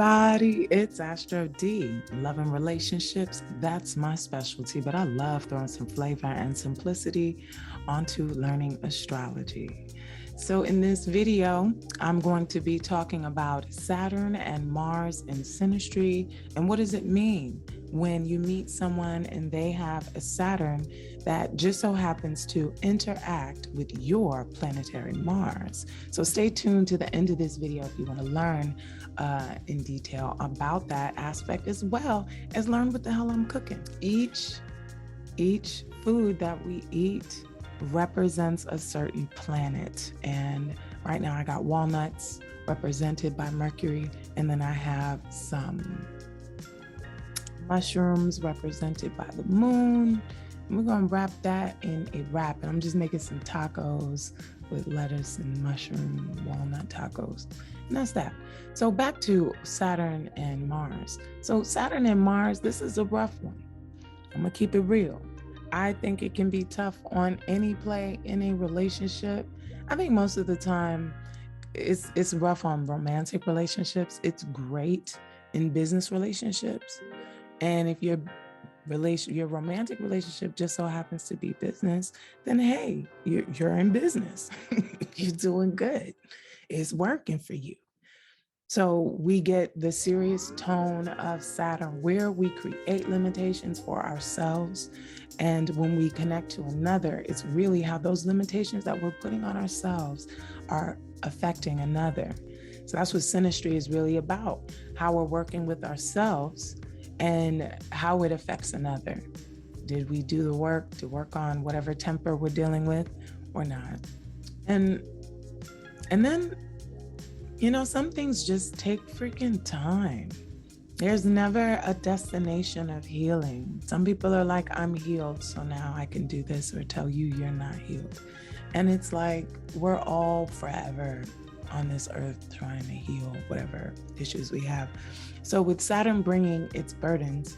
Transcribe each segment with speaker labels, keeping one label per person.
Speaker 1: everybody, it's Astro D. Love and relationships, that's my specialty, but I love throwing some flavor and simplicity onto learning astrology. So in this video, I'm going to be talking about Saturn and Mars in Synastry, and what does it mean when you meet someone and they have a Saturn that just so happens to interact with your planetary Mars. So stay tuned to the end of this video if you want to learn in detail about that aspect, as well as learn what the hell I'm cooking. Each food that we eat represents a certain planet, and right now I got walnuts represented by Mercury, and then I have some mushrooms represented by the moon. And we're gonna wrap that in a wrap, and I'm just making some tacos with lettuce and mushroom walnut tacos, and that's that. So back to Saturn and Mars. So Saturn and Mars, this is a rough one. I'm gonna keep it real. I think it can be tough on any relationship. I think most of the time it's rough on romantic relationships. It's great in business relationships. And if your romantic relationship just so happens to be business, then hey, you're in business. You're doing good. It's working for you. So we get the serious tone of Saturn, where we create limitations for ourselves. And when we connect to another, it's really how those limitations that we're putting on ourselves are affecting another. So that's what Synastry is really about, how we're working with ourselves and how it affects another. Did we do the work to work on whatever temper we're dealing with or not? And then, you know, some things just take freaking time. There's never a destination of healing. Some people are like, I'm healed, so now I can do this, or tell you you're not healed. And it's like, we're all forever on this earth trying to heal whatever issues we have. So with Saturn bringing its burdens,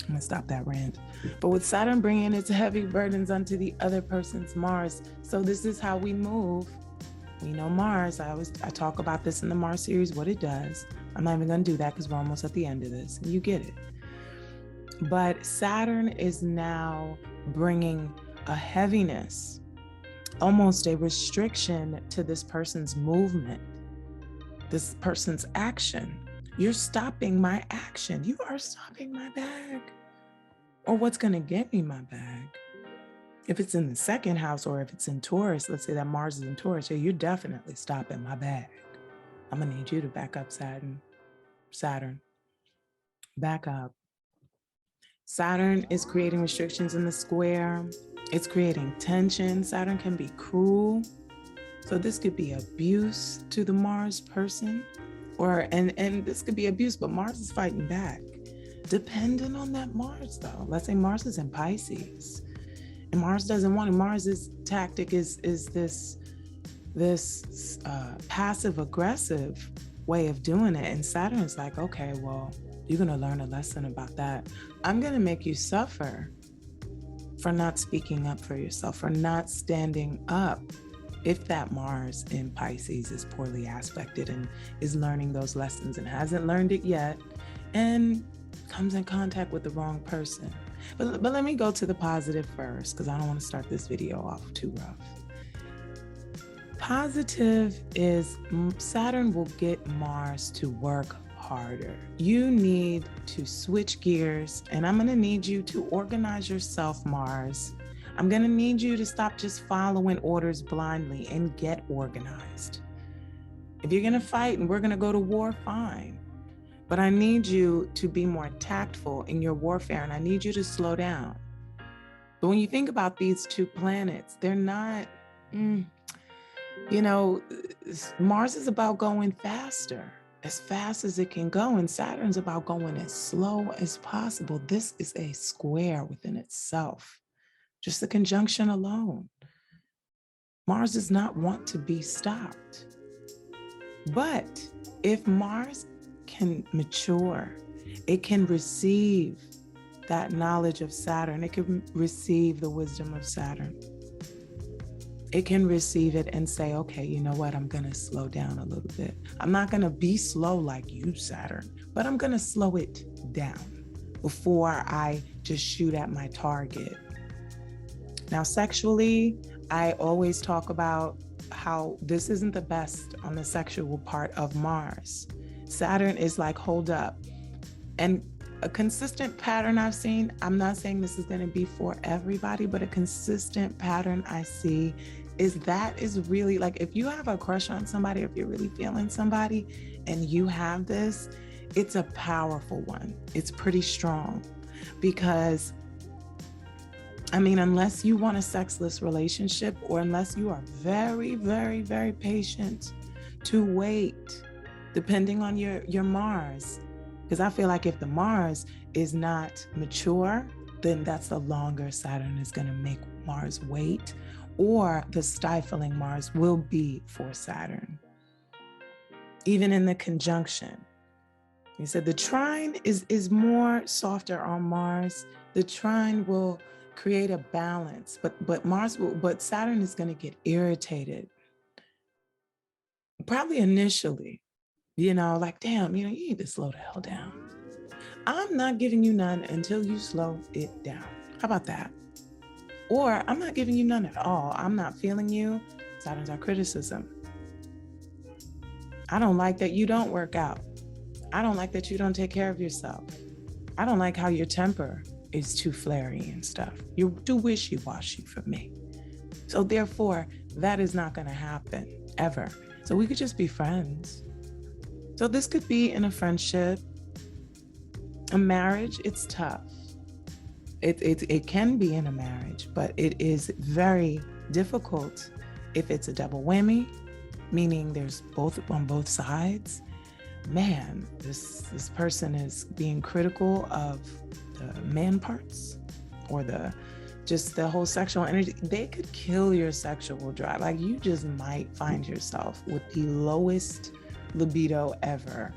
Speaker 1: I'm gonna stop that rant, but with Saturn bringing its heavy burdens onto the other person's Mars, so this is how we move. We know Mars, I talk about this in the Mars series, what it does. I'm not even gonna do that because we're almost at the end of this, and you get it. But Saturn is now bringing a heaviness, almost a restriction to this person's movement, this person's action. You're stopping my action. You are stopping my bag. Or what's gonna get me my bag? If it's in the second house, or if it's in Taurus, let's say that Mars is in Taurus, yeah, you're definitely stopping my bag. I'm gonna need you to back up, Saturn, back up. Saturn is creating restrictions in the square. It's creating tension. Saturn can be cruel. So this could be abuse to the Mars person, and this could be abuse, but Mars is fighting back. Depending on that Mars though. Let's say Mars is in Pisces. And Mars doesn't want it. Mars's tactic is this passive aggressive way of doing it. And Saturn is like, okay, well, you're gonna learn a lesson about that. I'm gonna make you suffer for not speaking up for yourself, for not standing up. If that Mars in Pisces is poorly aspected and is learning those lessons and hasn't learned it yet, and comes in contact with the wrong person. But let me go to the positive first, because I don't want to start this video off too rough. Positive is Saturn will get Mars to work harder. You need to switch gears, and I'm going to need you to organize yourself, Mars. I'm going to need you to stop just following orders blindly and get organized. If you're going to fight and we're going to go to war, fine. But I need you to be more tactful in your warfare, and I need you to slow down. But when you think about these two planets, they're not, Mars is about going faster, as fast as it can go, and Saturn's about going as slow as possible. This is a square within itself, just the conjunction alone. Mars does not want to be stopped. But if Mars can mature, it can receive that knowledge of Saturn, it can receive the wisdom of Saturn. it can receive it and say, okay, you know what? I'm going to slow down a little bit. I'm not going to be slow like you, Saturn, but I'm going to slow it down before I just shoot at my target. Now, sexually, I always talk about how this isn't the best on the sexual part of Mars. Saturn is like, hold up. And a consistent pattern I've seen, I'm not saying this is going to be for everybody, but a consistent pattern I see is really like, if you have a crush on somebody, if you're really feeling somebody and you have this, it's a powerful one. It's pretty strong because, I mean, unless you want a sexless relationship or unless you are very, very, very patient to wait, depending on your Mars. Because I feel like if the Mars is not mature, then that's the longer Saturn is going to make Mars wait, or the stifling Mars will be for Saturn. Even in the conjunction. He said the trine is more softer on Mars. The trine will create a balance, but Saturn is going to get irritated. Probably initially, like, damn, you need to slow the hell down. I'm not giving you none until you slow it down. How about that? Or I'm not giving you none at all. I'm not feeling you. Saturn's our criticism. I don't like that you don't work out. I don't like that you don't take care of yourself. I don't like how your temper is too flary and stuff. You're too wishy-washy for me. So therefore, that is not going to happen ever. So we could just be friends. So this could be in a friendship. A marriage, it's tough. It can be in a marriage, but it is very difficult if it's a double whammy, meaning there's both on both sides. Man, this person is being critical of the man parts or the whole sexual energy. They could kill your sexual drive. Like, you just might find yourself with the lowest libido ever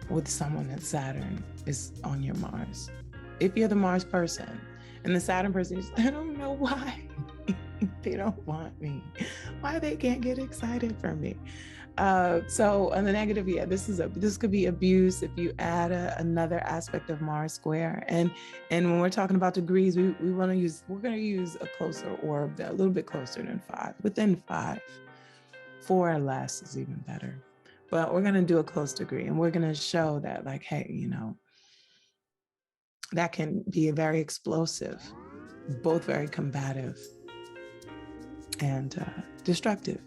Speaker 1: with someone that Saturn is on your Mars. If you're the Mars person and the Saturn person is, I don't know why they don't want me, why they can't get excited for me. So on the negative, this could be abuse if you add another aspect of Mars square. And when we're talking about degrees, we're going to use a closer orb, a little bit closer than 5, within 5. 4 or less is even better. But we're going to do a close degree, and we're going to show that, like, hey, that can be very explosive, both very combative and destructive,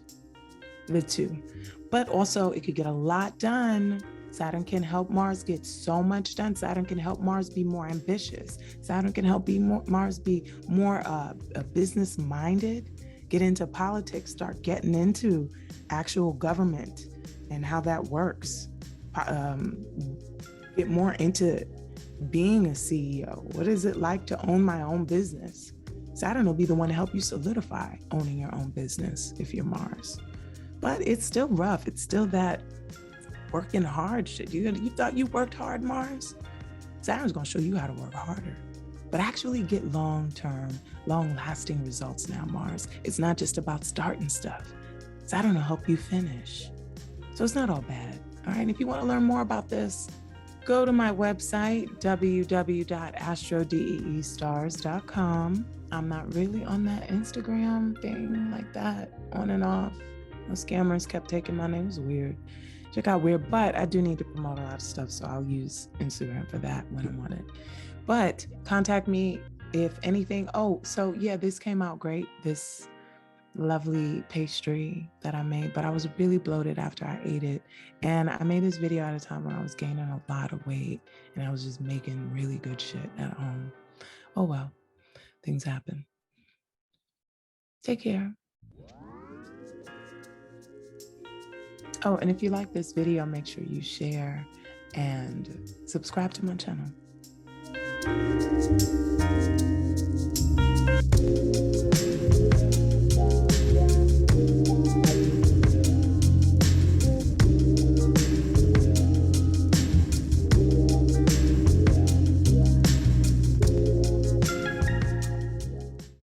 Speaker 1: the two. But also, it could get a lot done. Saturn can help Mars get so much done. Saturn can help Mars be more ambitious. Saturn can help Mars be more business-minded, get into politics, start getting into actual government and how that works. Get more into being a CEO. What is it like to own my own business? Saturn will be the one to help you solidify owning your own business if you're Mars. But it's still rough. It's still that working hard shit. You thought you worked hard, Mars? Saturn's going to show you how to work harder, but actually get long-term, long-lasting results now, Mars. It's not just about starting stuff. Saturn will help you finish. So it's not all bad. All right. If you want to learn more about this, go to my website, www.astrodeestars.com. I'm not really on that Instagram thing like that, on and off. Those scammers kept taking my name. It was weird. Check out weird, but I do need to promote a lot of stuff, so I'll use Instagram for that when I'm on it. But contact me if anything. Oh, so yeah, this came out great. This lovely pastry that I made, but I was really bloated after I ate it. And I made this video at a time when I was gaining a lot of weight and I was just making really good shit at home. Oh well, things happen. Take care. Oh, and if you like this video, make sure you share and subscribe to my channel.